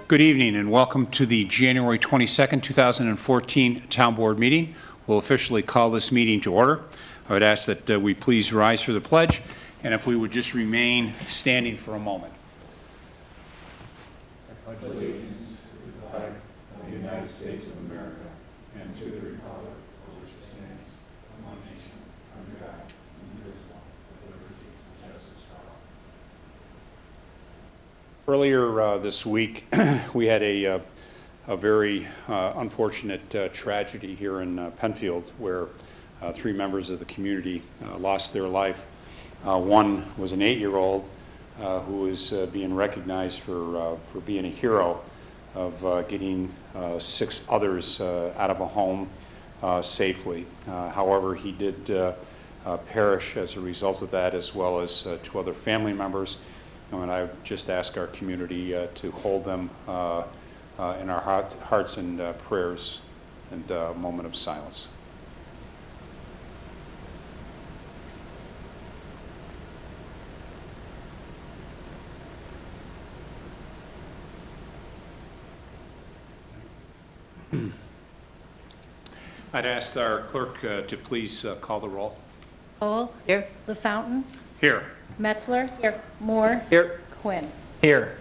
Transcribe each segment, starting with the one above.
Good evening and welcome to the January 22nd, 2014 Town Board meeting. We'll officially call this meeting to order. I would ask that we please rise for the pledge, and if we would just remain standing for a moment. I pledge allegiance to the flag of the United States of America and to the republic for which it stands, one nation, under God, indivisible, with liberty and justice for all. Earlier this week, we had a very unfortunate tragedy here in Penfield, where 3 members of the community lost their life. One was an 8-year-old who is being recognized for being a hero of getting 6 others out of a home safely. However, he did perish as a result of that, as well as 2 other family members. And I would just ask our community to hold them in our hearts and prayers, and a moment of silence. I'd ask our clerk to please call the roll. Hall. Here. LaFountain. Here. Metzler. Here. Moore. Here. Quinn. Here.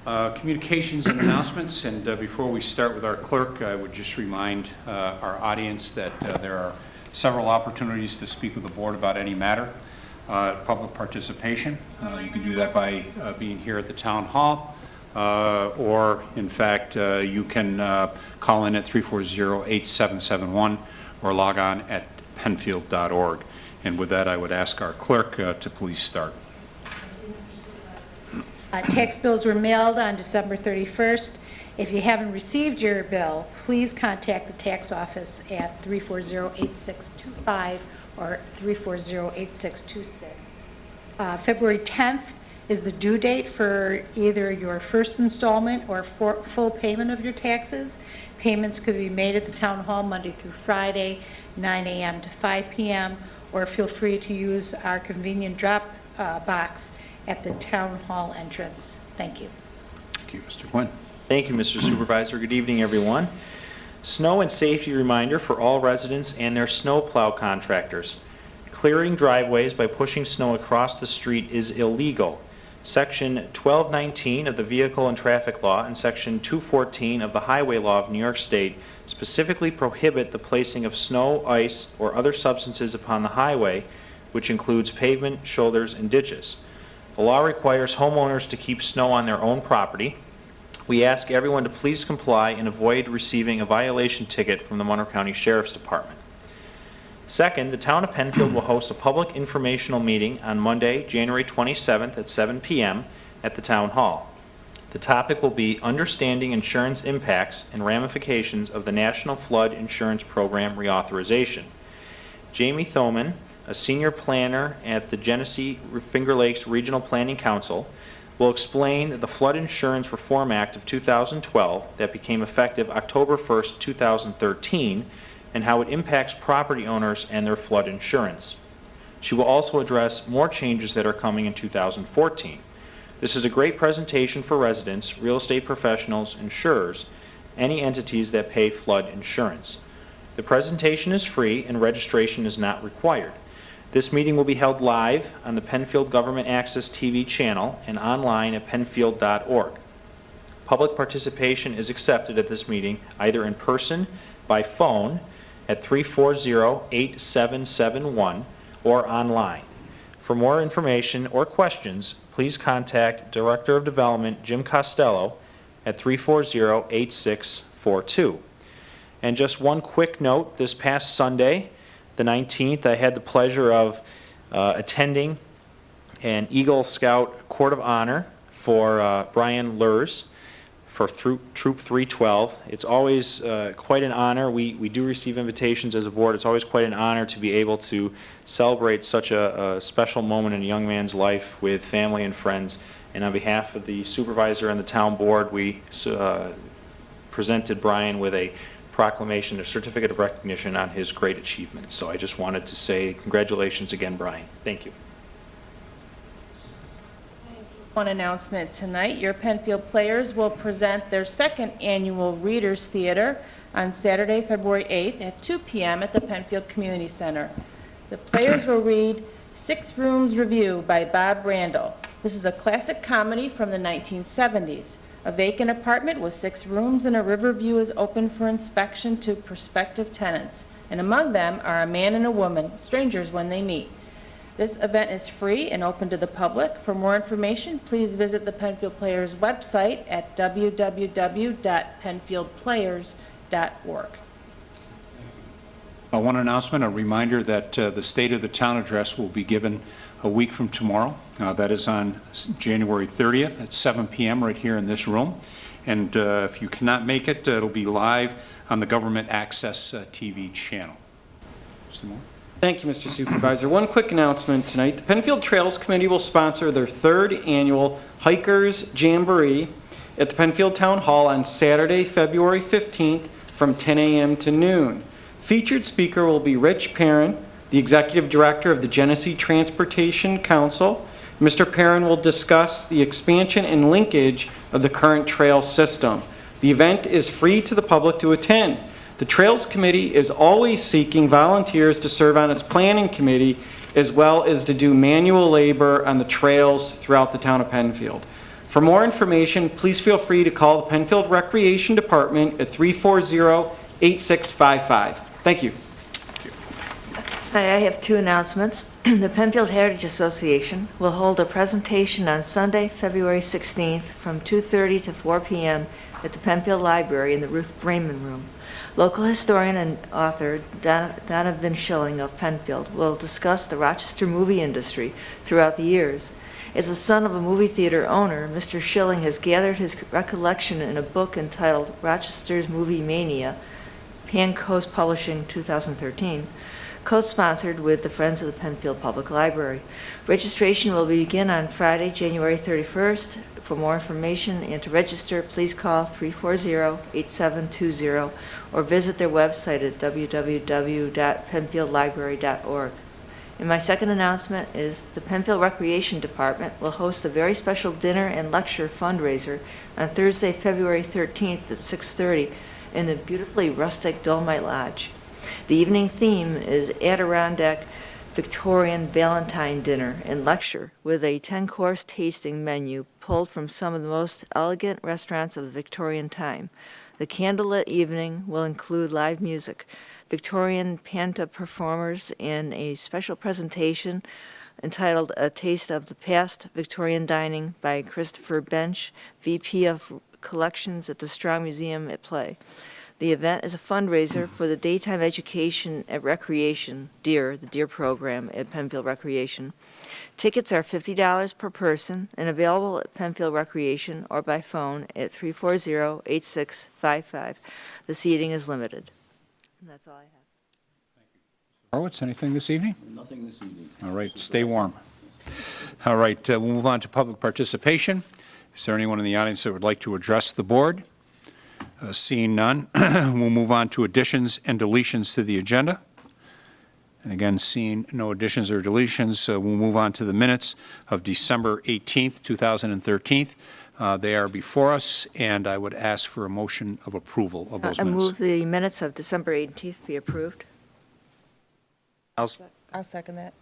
Communications and announcements, and before we start with our clerk, I would just remind our audience that there are several opportunities to speak with the board about any matter. Public participation, you can do that by being here at the town hall, or in fact you can call in at 340-8771 or log on at penfield.org. And with that, I would ask our clerk to please start. Tax bills were mailed on December 31st. If you haven't received your bill, please contact the tax office at 340-8625 or 340-8626. February 10th is the due date for either your first installment or full payment of your taxes. Payments could be made at the town hall Monday through Friday, 9 a.m. to 5 p.m., or feel free to use our convenient drop box at the town hall entrance. Thank you. Thank you, Mr. Quinn. Thank you, Mr. Supervisor. Good evening, everyone. Snow and safety reminder for all residents and their snow plow contractors. Clearing driveways by pushing snow across the street is illegal. Section 1219 of the Vehicle and Traffic Law and Section 214 of the Highway Law of New York State specifically prohibit the placing of snow, ice, or other substances upon the highway, which includes pavement, shoulders, and ditches. The law requires homeowners to keep snow on their own property. We ask everyone to please comply and avoid receiving a violation ticket from the Monroe County Sheriff's Department. Second, the town of Penfield will host a public informational meeting on Monday, January 27th at 7 p.m. at the town hall. The topic will be Understanding Insurance Impacts and Ramifications of the National Flood Insurance Program Reauthorization. Jamie Thoman, a senior planner at the Genesee Finger Lakes Regional Planning Council, will explain the Flood Insurance Reform Act of 2012 that became effective October 1st, 2013, and how it impacts property owners and their flood insurance. She will also address more changes that are coming in 2014. This is a great presentation for residents, real estate professionals, insurers, any entities that pay flood insurance. The presentation is free and registration is not required. This meeting will be held live on the Penfield Government Access TV channel and online at penfield.org. Public participation is accepted at this meeting either in person, by phone, at 340-8771 or online. For more information or questions, please contact Director of Development Jim Costello at 340-8642. And just one quick note, this past Sunday, the 19th, I had the pleasure of attending an Eagle Scout Court of Honor for Brian Lurs for Troop 312. It's always quite an honor. We do receive invitations as a board. It's always quite an honor to be able to celebrate such a special moment in a young man's life with family and friends. And on behalf of the supervisor and the town board, we presented Brian with a proclamation, a certificate of recognition on his great achievements. So I just wanted to say congratulations again, Brian. Thank you. One announcement tonight, your Penfield Players will present their second annual Readers Theater on Saturday, February 8th at 2 p.m. at the Penfield Community Center. The Players will read Six Rooms Review by Bob Randall. This is a classic comedy from the 1970s. A vacant apartment with 6 rooms and a river view is open for inspection to prospective tenants, and among them are a man and a woman, strangers when they meet. This event is free and open to the public. For more information, please visit the Penfield Players website at www.penfieldplayers.org. One announcement, a reminder that the State of the Town address will be given a week from tomorrow. That is on January 30th at 7 p.m. right here in this room. And if you cannot make it, it'll be live on the Government Access TV channel. Mr. Moore? Thank you, Mr. Supervisor. One quick announcement tonight. The Penfield Trails Committee will sponsor their 3rd annual Hikers Jamboree at the Penfield Town Hall on Saturday, February 15th from 10 a.m. to noon. Featured speaker will be Rich Perrin, the Executive Director of the Genesee Transportation Council. Mr. Perrin will discuss the expansion and linkage of the current trail system. The event is free to the public to attend. The Trails Committee is always seeking volunteers to serve on its planning committee, as well as to do manual labor on the trails throughout the town of Penfield. For more information, please feel free to call the Penfield Recreation Department at 340-8655. Thank you. Hi, I have 2 announcements. The Penfield Heritage Association will hold a presentation on Sunday, February 16th from 2:30 to 4 p.m. at the Penfield Library in the Ruth Brayman Room. Local historian and author Donovan Schilling of Penfield will discuss the Rochester movie industry throughout the years. As the son of a movie theater owner, Mr. Schilling has gathered his recollection in a book entitled Rochester's Movie Mania, Pan Coast Publishing, 2013, co-sponsored with the Friends of the Penfield Public Library. Registration will begin on Friday, January 31st. For more information and to register, please call 340-8720 or visit their website at www.penfieldlibrary.org. And my second announcement is the Penfield Recreation Department will host a very special dinner and lecture fundraiser on Thursday, February 13th at 6:30 in the beautifully rustic Dolomite Lodge. The evening theme is Adirondack Victorian Valentine Dinner and Lecture with a 10-course tasting menu pulled from some of the most elegant restaurants of the Victorian time. The candlelit evening will include live music, Victorian Panta performers, and a special presentation entitled A Taste of the Past Victorian Dining by Christopher Bench, VP of Collections at the Strong Museum at Play. The event is a fundraiser for the Daytime Education at Recreation, DEER, the DEER program at Penfield Recreation. Tickets are $50 per person and available at Penfield Recreation or by phone at 340-8655. The seating is limited. And that's all I have. Horowitz, anything this evening? Nothing this evening. All right, stay warm. All right, we'll move on to public participation. Is there anyone in the audience that would like to address the board? Seeing none, we'll move on to additions and deletions to the agenda. And again, seeing no additions or deletions, we'll move on to the minutes of December 18th, 2013. They are before us, and I would ask for a motion of approval of those I minutes. move the minutes of December 18th be approved. I'll second that.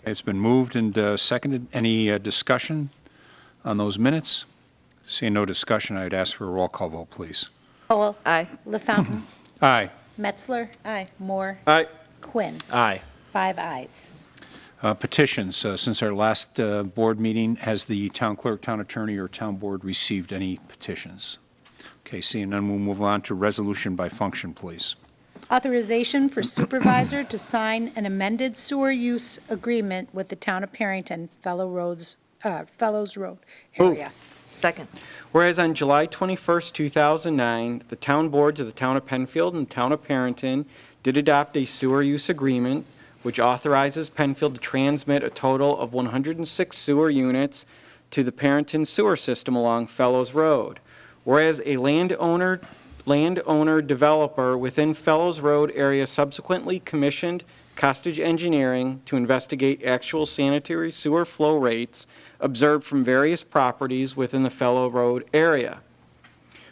It's been moved and seconded. Any discussion on those minutes? Seeing no discussion, I'd ask for a roll call vote, please. Powell. Aye. LaFountain. Aye. Metzler. Aye. Moore. Aye. Quinn. Aye. 5 ayes. Petitions. Since our last board meeting, has the town clerk, town attorney, or town board received any petitions? Okay, seeing none, we'll move on to resolution by function, please. Authorization for supervisor to sign an amended sewer use agreement with the town of Perrington, Fellows Road area. Second. Whereas on July 21st, 2009, the town boards of the town of Penfield and town of Perrington did adopt a sewer use agreement which authorizes Penfield to transmit a total of 106 sewer units to the Perrington sewer system along Fellows Road. Whereas a landowner developer within Fellows Road area subsequently commissioned Costage Engineering to investigate actual sanitary sewer flow rates observed from various properties within the Fellow Road area.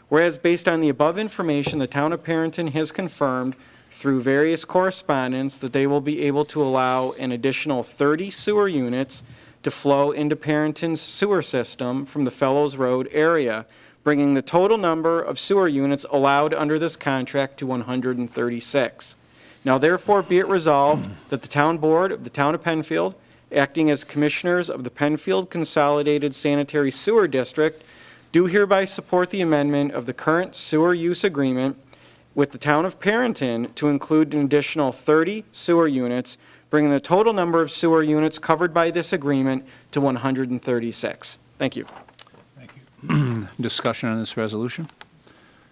Whereas based on the above information, the town of Perrington has confirmed through various correspondence that they will be able to allow an additional 30 sewer units to flow into Perrington's sewer system from the Fellows Road area, bringing the total number of sewer units allowed under this contract to 136. Now therefore be it resolved that the town board of the town of Penfield, acting as commissioners of the Penfield Consolidated Sanitary Sewer District, do hereby support the amendment of the current sewer use agreement with the town of Perrington to include an additional 30 sewer units, bringing the total number of sewer units covered by this agreement to 136. Thank you. Thank you. Discussion on this resolution?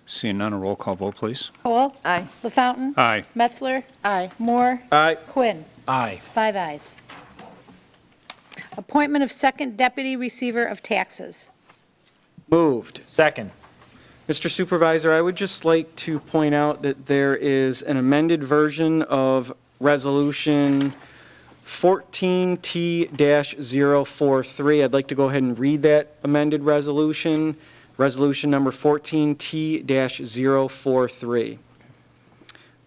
Seeing none, a roll call vote, please. Cole? Aye. LaFountain? Aye. Metzler? Aye. Moore? Aye. Quinn? Aye. 5 ayes. Appointment of second deputy receiver of taxes. Moved. Second. Mr. Supervisor, I would just like to point out that there is an amended version of Resolution 14T-043. I'd like to go ahead and read that amended resolution. Resolution number 14T-043.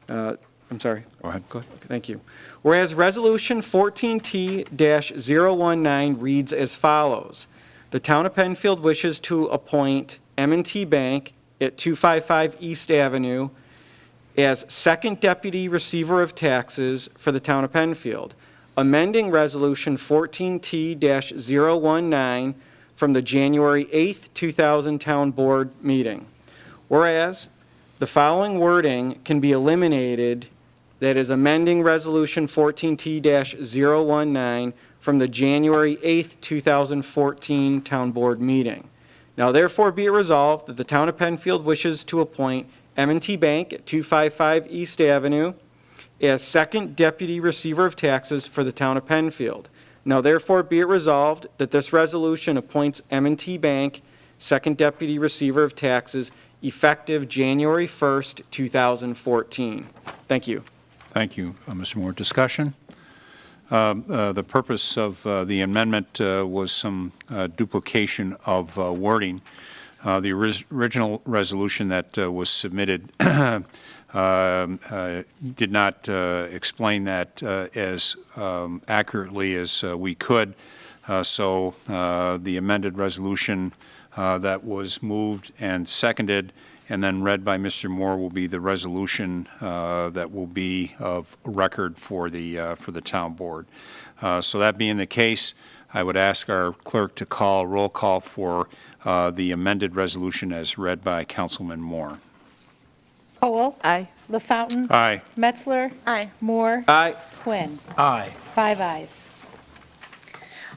I'm sorry. Go ahead. Go ahead. Thank you. Whereas Resolution 14T-019 reads as follows. The town of Penfield wishes to appoint M&T Bank at 255 East Avenue as second deputy receiver of taxes for the town of Penfield, amending Resolution 14T-019 from the January 8th, 2000 Town Board meeting. Whereas the following wording can be eliminated, that is amending Resolution 14T-019 from the January 8th, 2014 Town Board meeting. Now therefore be it resolved that the town of Penfield wishes to appoint M&T Bank at 255 East Avenue as second deputy receiver of taxes for the town of Penfield. Now therefore be it resolved that this resolution appoints M&T Bank second deputy receiver of taxes effective January 1st, 2014. Thank you. Thank you, Mr. Moore. Discussion? The purpose of the amendment was some duplication of wording. The original resolution that was submitted did not explain that as accurately as we could. So the amended resolution that was moved and seconded and then read by Mr. Moore will be the resolution that will be of record for the town board. So that being the case, I would ask our clerk to call roll call for the amended resolution as read by Councilman Moore. Cole? Aye. LaFountain? Aye. Metzler? Aye. Moore? Aye. Quinn? Aye. 5 ayes.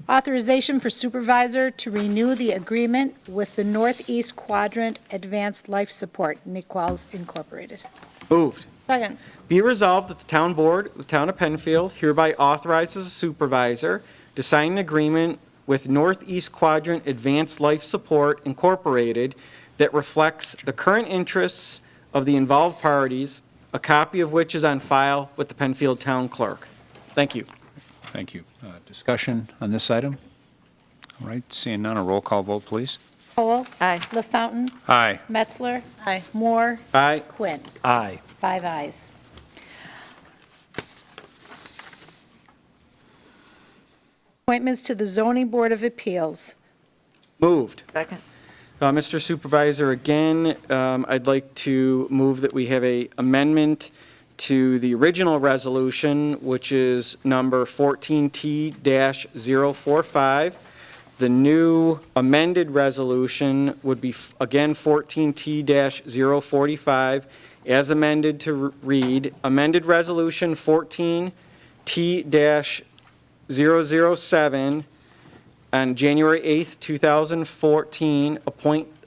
Authorization for supervisor to renew the agreement with the Northeast Quadrant Advanced Life Support, Niquels Incorporated. Moved. Second. Be it resolved that the town board of the town of Penfield hereby authorizes a supervisor to sign an agreement with Northeast Quadrant Advanced Life Support Incorporated that reflects the current interests of the involved parties, a copy of which is on file with the Penfield Town Clerk. Thank you. Thank you. Discussion on this item? All right, seeing none, a roll call vote, please. Cole? Aye. LaFountain? Aye. Metzler? Aye. Moore? Aye. Quinn? Aye. 5 ayes. Appointments to the Zoning Board of Appeals. Moved. Second. Mr. Supervisor, again, I'd like to move that we have a amendment to the original resolution, which is number 14T-045. The new amended resolution would be, again, 14T-045, as amended to read, amended resolution 14T-007 on January 8th, 2014,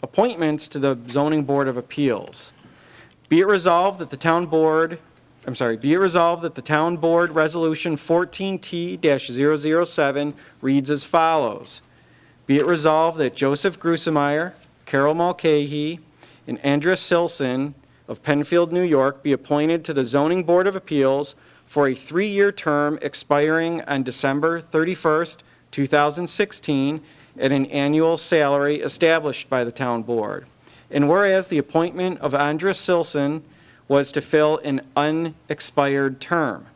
appointments to the Zoning Board of Appeals. Be it resolved that the town board, be it resolved that the town board resolution 14T-007 reads as follows. Be it resolved that Joseph Grusemeyer, Carol Mulcahy, and Andrea Silson of Penfield, New York, be appointed to the Zoning Board of Appeals for a 3-year term expiring on December 31st, 2016, at an annual salary established by the town board. And whereas the appointment of Andres Silson was to fill an unexpired term.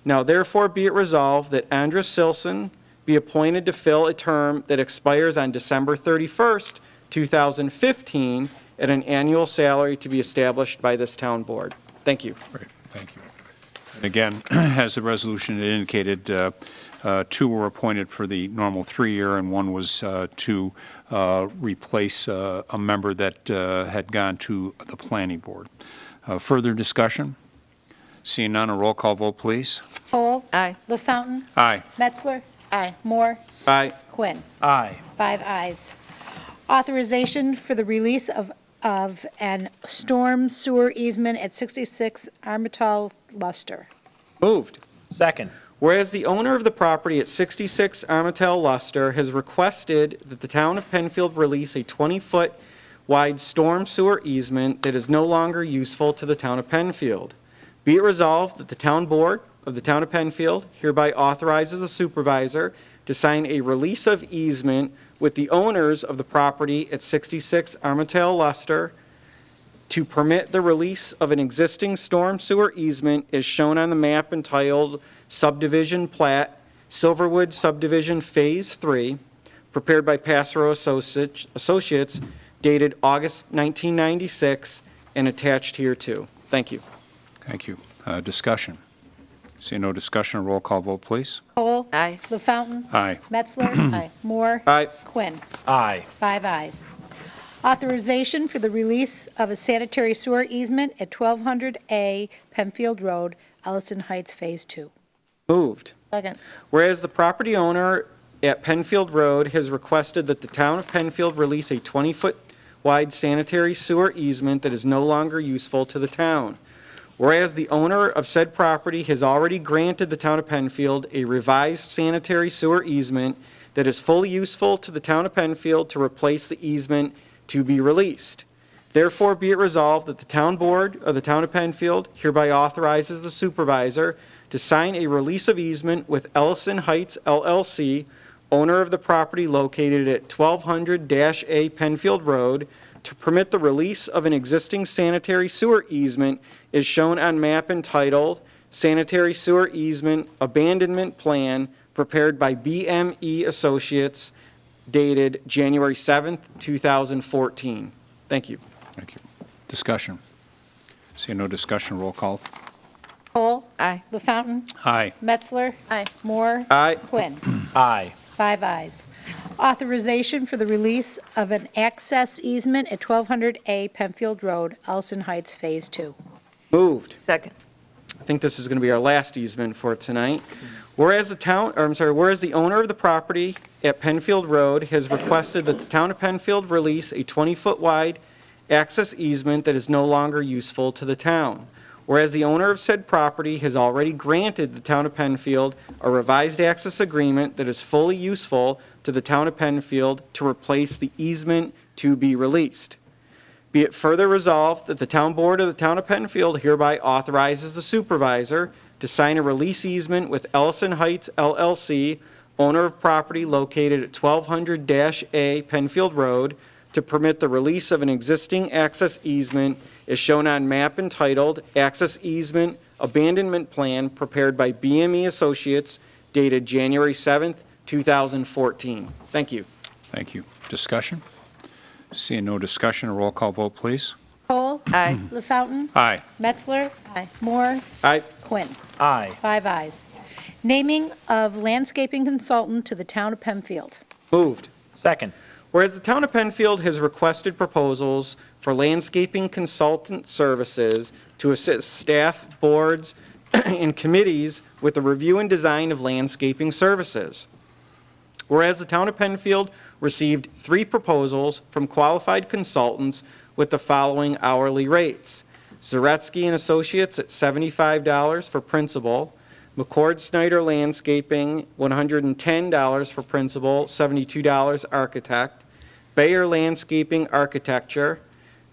Now therefore be it resolved that Andres Silson be appointed to fill a term that expires on December 31st, 2015, at an annual salary to be established by this town board. Thank you. Great, thank you. And again, as the resolution indicated, 2 were appointed for the normal 3-year, and 1 was to replace a member that had gone to the planning board. Further discussion? Seeing none, a roll call vote, please. Cole. Aye. LaFountain. Aye. Metzler. Aye. Moore. Aye. Quinn. Aye. 5 ayes. Authorization for the release of an storm sewer easement at 66 Armital Luster. Moved. Second. Whereas the owner of the property at 66 Armitel Luster has requested that the town of Penfield release a 20-foot wide storm sewer easement that is no longer useful to the town of Penfield. Be it resolved that the town board of the town of Penfield hereby authorizes the supervisor to sign a release of easement with the owners of the property at 66 Armitel Luster to permit the release of an existing storm sewer easement as shown on the map entitled Subdivision Plat, Silverwood Subdivision Phase 3, prepared by Passero Associates, dated August 1996, and attached hereto. Thank you. Thank you. Discussion? Seeing no discussion, a roll call vote, please. Cole. Aye. LaFountain. Aye. Metzler. Aye. Moore. Aye. Quinn. Aye. 5 ayes. Authorization for the release of a sanitary sewer easement at 1200A Penfield Road, Ellison Heights, Phase 2. Moved. Second. Whereas the property owner at Penfield Road has requested that the town of Penfield release a 20-foot wide sanitary sewer easement that is no longer useful to the town. Whereas the owner of said property has already granted the town of Penfield a revised sanitary sewer easement that is fully useful to the town of Penfield to replace the easement to be released. Therefore be it resolved that the town board of the town of Penfield hereby authorizes the supervisor to sign a release of easement with Ellison Heights LLC, owner of the property located at 1200-A Penfield Road, to permit the release of an existing sanitary sewer easement as shown on map entitled Sanitary Sewer Easement Abandonment Plan, prepared by BME Associates, dated January 7th, 2014. Thank you. Thank you. Discussion? Seeing no discussion, roll call. Cole. Aye. LaFountain. Aye. Metzler. Aye. Moore. Aye. Quinn. Aye. 5 ayes. Authorization for the release of an access easement at 1200A Penfield Road, Ellison Heights, Phase 2. Moved. Second. I think this is going to be our last easement for tonight. Whereas the owner of the property at Penfield Road has requested that the town of Penfield release a 20-foot wide access easement that is no longer useful to the town. Whereas the owner of said property has already granted the town of Penfield a revised access agreement that is fully useful to the town of Penfield to replace the easement to be released. Be it further resolved that the town board of the town of Penfield hereby authorizes the supervisor to sign a release easement with Ellison Heights LLC, owner of property located at 1200-A Penfield Road, to permit the release of an existing access easement as shown on map entitled Access Easement Abandonment Plan, prepared by BME Associates, dated January 7th, 2014. Thank you. Thank you. Discussion? Seeing no discussion, a roll call vote, please. Cole. Aye. LaFountain. Aye. Metzler. Aye. Moore. Aye. Quinn. Aye. 5 ayes. Naming of landscaping consultant to the town of Penfield. Moved. Second. Whereas the town of Penfield has requested proposals for landscaping consultant services to assist staff, boards, and committees with the review and design of landscaping services. Whereas the town of Penfield received 3 proposals from qualified consultants with the following hourly rates: Zaretsky and Associates at $75 for principal, McCord Snyder Landscaping, $110 for principal, $72 architect, Bayer Landscaping Architecture,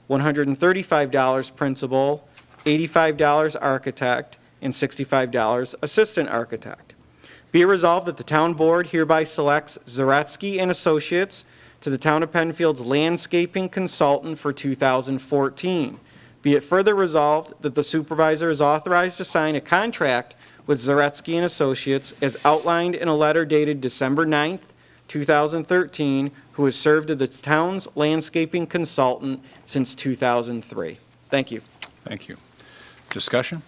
$135 principal, $85 architect, $65, assistant architect. Be it resolved that the town board hereby selects Zaretsky and Associates to the town of Penfield's landscaping consultant for 2014. Be it further resolved that the supervisor is authorized to sign a contract with Zaretsky and Associates as outlined in a letter dated December 9th, 2013, who has served as the town's landscaping consultant since 2003. Thank you. Thank you. Discussion?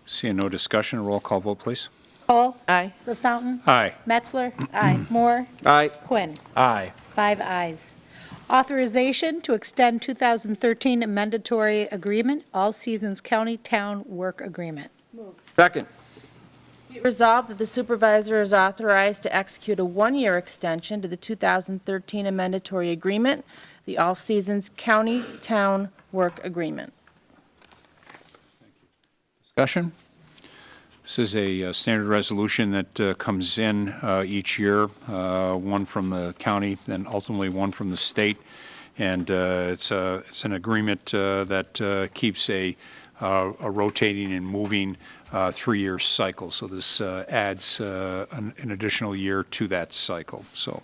Seeing no discussion, roll call vote, please. Cole. Aye. LaFountain. Aye. Metzler. Aye. Moore. Aye. Quinn. Aye. 5 ayes. Authorization to extend 2013 mandatory agreement, All Seasons County Town Work Agreement. Second. Be it resolved that the supervisor is authorized to execute a one-year extension to the 2013 amendatory agreement, the All Seasons County Town Work Agreement. Discussion? This is a standard resolution that comes in each year, one from the county, then ultimately one from the state. And it's an agreement that keeps a rotating and moving 3-year cycle. So this adds an additional year to that cycle. So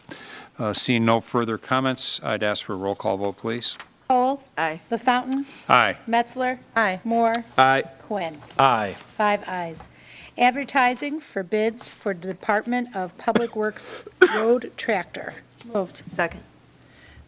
seeing no further comments, I'd ask for a roll call vote, please. Cole. Aye. LaFountain. Aye. Metzler. Aye. Moore. Aye. Quinn. Aye. 5 ayes. Advertising for bids for Department of Public Works road tractor. Moved. Second.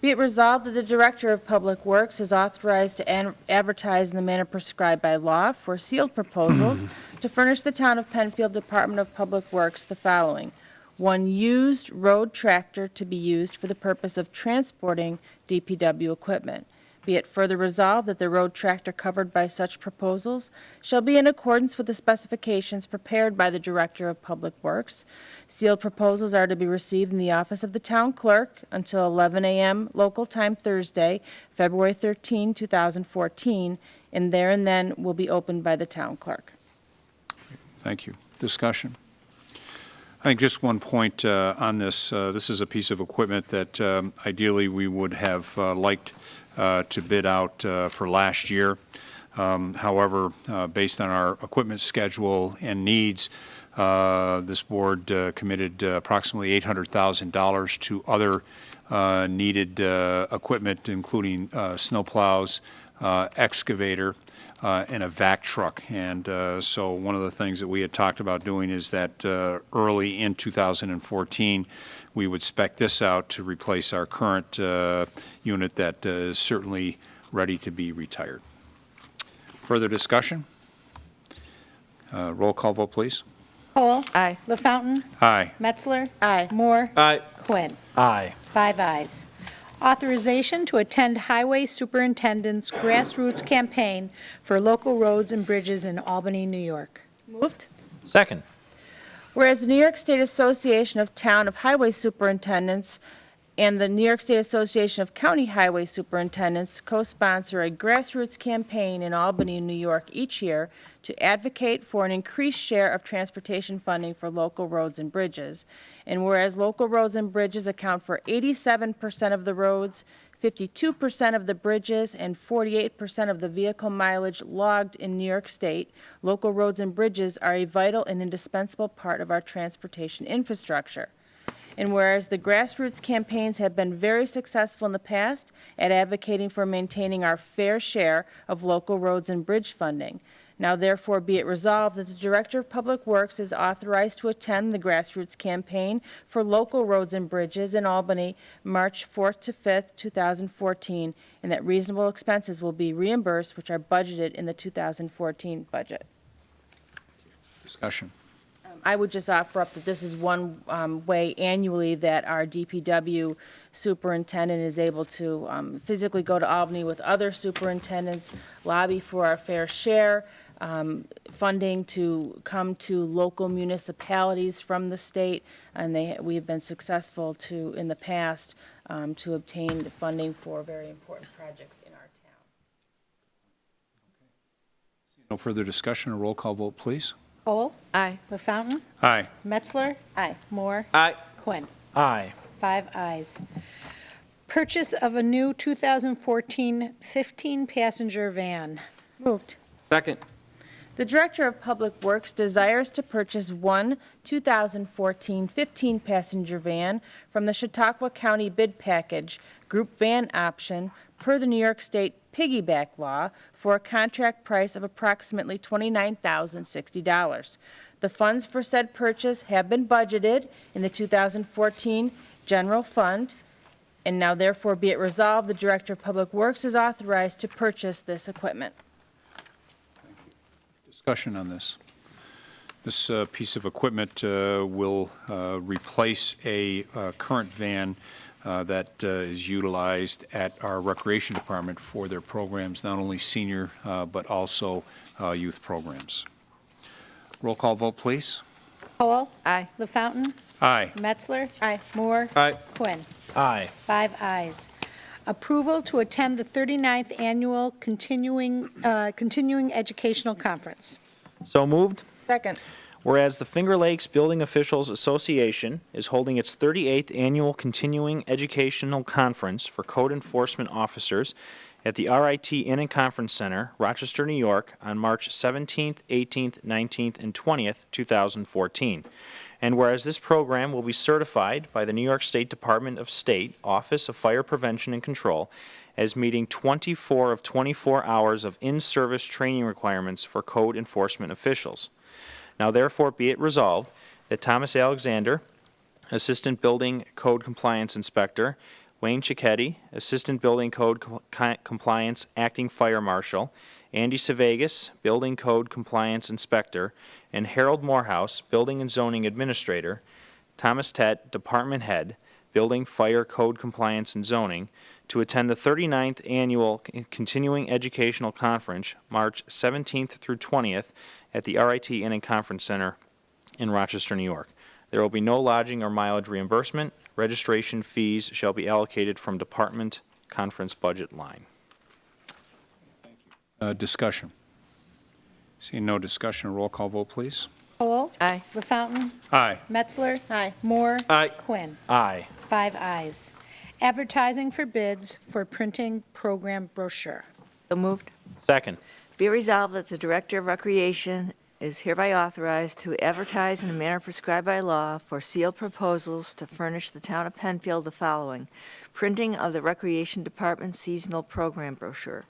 Be it resolved that the Director of Public Works is authorized to advertise in the manner prescribed by law for sealed proposals to furnish the Town of Penfield Department of Public Works the following: 1 used road tractor to be used for the purpose of transporting DPW equipment. Be it further resolved that the road tractor covered by such proposals shall be in accordance with the specifications prepared by the Director of Public Works. Sealed proposals are to be received in the office of the Town Clerk until 11 a.m. local time Thursday, February 13, 2014, and there and then will be opened by the Town Clerk. Thank you. Discussion? I think just one point on this. This is a piece of equipment that ideally we would have liked to bid out for last year. However, based on our equipment schedule and needs, this board committed approximately $800,000 to other needed equipment, including snowplows, excavator, and a vac truck. And so one of the things that we had talked about doing is that early in 2014, we would spec this out to replace our current unit that is certainly ready to be retired. Further discussion? Roll call vote, please. Cole. Aye. LaFountain. Aye. Metzler. Aye. Moore. Aye. Quinn. Aye. 5 ayes. Authorization to attend Highway Superintendent's Grassroots Campaign for local roads and bridges in Albany, New York. Moved. Second. Whereas the New York State Association of Town of Highway Superintendents and the New York State Association of County Highway Superintendents co-sponsor a grassroots campaign in Albany, New York each year to advocate for an increased share of transportation funding for local roads and bridges. And whereas local roads and bridges account for 87% of the roads, 52% of the bridges, and 48% of the vehicle mileage logged in New York State, local roads and bridges are a vital and indispensable part of our transportation infrastructure. And whereas the grassroots campaigns have been very successful in the past at advocating for maintaining our fair share of local roads and bridge funding, now therefore be it resolved that the Director of Public Works is authorized to attend the grassroots campaign for local roads and bridges in Albany, March 4th to 5th, 2014, and that reasonable expenses will be reimbursed, which are budgeted in the 2014 budget. Discussion. I would just offer up that this is one way annually that our DPW superintendent is able to physically go to Albany with other superintendents, lobby for our fair share, funding to come to local municipalities from the state, and we have been successful to, in the past, to obtain funding for very important projects in our town. No further discussion. A roll call vote, please. Cole. Aye. LaFountain. Aye. Metzler. Aye. Moore. Aye. Quinn. Aye. 5 ayes. Purchase of a new 2014 15-passenger van. Moved. Second. The Director of Public Works desires to purchase one 2014 15-passenger van from the Chautauqua County bid package, group van option, per the New York State piggyback law, for a contract price of approximately $29,060. The funds for said purchase have been budgeted in the 2014 general fund, and now therefore be it resolved, the Director of Public Works is authorized to purchase this equipment. Discussion on this. This piece of equipment will replace a current van that is utilized at our recreation department for their programs, not only senior, but also youth programs. Roll call vote, please. Cole? Aye. LaFountain? Aye. Metzler? Aye. Moore? Aye. Quinn. Aye. 5 ayes. Approval to attend the 39th Annual Continuing Educational Conference. So moved. Second. Whereas the Finger Lakes Building Officials Association is holding its 38th Annual Continuing Educational Conference for Code Enforcement Officers at the RIT Inn and Conference Center, Rochester, New York, on March 17th, 18th, 19th, and 20th, 2014. And whereas this program will be certified by the New York State Department of State Office of Fire Prevention and Control as meeting 24 of 24 hours of in-service training requirements for code enforcement officials. Now therefore be it resolved that Thomas Alexander, Assistant Building Code Compliance Inspector, Wayne Cicchetti, Assistant Building Code Compliance Acting Fire Marshal, Andy Sevegas, Building Code Compliance Inspector, and Harold Morehouse, Building and Zoning Administrator, Thomas Tett, Department Head, Building, Fire, Code Compliance, and Zoning, to attend the 39th Annual Continuing Educational Conference, March 17th through 20th, at the RIT Inn and Conference Center in Rochester, New York. There will be no lodging or mileage reimbursement. Registration fees shall be allocated from department conference budget line. Discussion. Seeing no discussion, roll call vote, please. Cole? Aye. LaFountain? Aye. Metzler? Aye. Moore? Aye. Quinn. Aye. 5 ayes. Advertising for bids for printing program brochure. So moved. Second. Be it resolved that the Director of Recreation is hereby authorized to advertise in a manner prescribed by law for sealed proposals to furnish the town of Penfield the following: printing of the Recreation Department seasonal program brochure.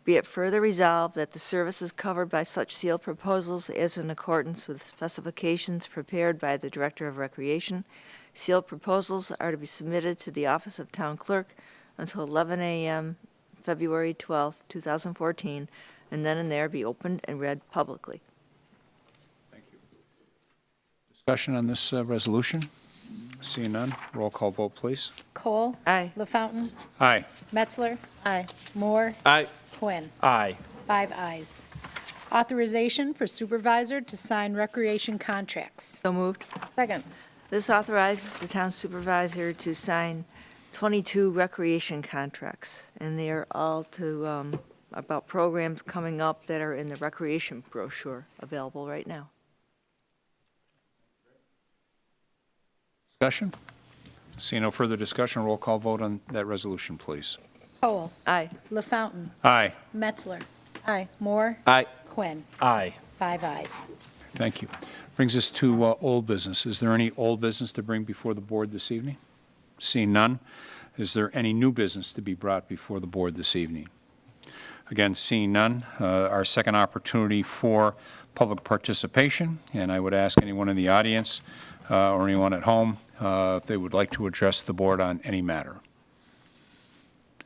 Be it further resolved that the services covered by such sealed proposals is in accordance with specifications prepared by the Director of Recreation. Sealed proposals are to be submitted to the Office of Town Clerk until 11 a.m. February 12, 2014, and then and there be opened and read publicly. Discussion on this resolution? Seeing none, roll call vote, please. Cole? Aye. LaFountain? Aye. Metzler? Aye. Moore? Aye. Quinn. Aye. 5 ayes. Authorization for supervisor to sign recreation contracts. So moved. Second. This authorizes the town supervisor to sign 22 recreation contracts, and they are all to, about programs coming up that are in the recreation brochure available right now. Discussion? Seeing no further discussion, roll call vote on that resolution, please. Cole? Aye. LaFountain? Aye. Metzler? Aye. Moore? Aye. Quinn. Aye. 5 ayes. Thank you. Brings us to old business. Is there any old business to bring before the board this evening? Seeing none, is there any new business to be brought before the board this evening? Again, seeing none, our second opportunity for public participation, and I would ask anyone in the audience or anyone at home if they would like to address the board on any matter.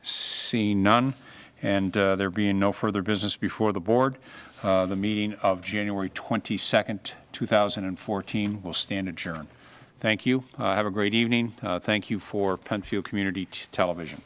Seeing none, and there being no further business before the board, the meeting of January 22nd, 2014 will stand adjourned. Thank you. Have a great evening. Thank you for Penfield Community Television.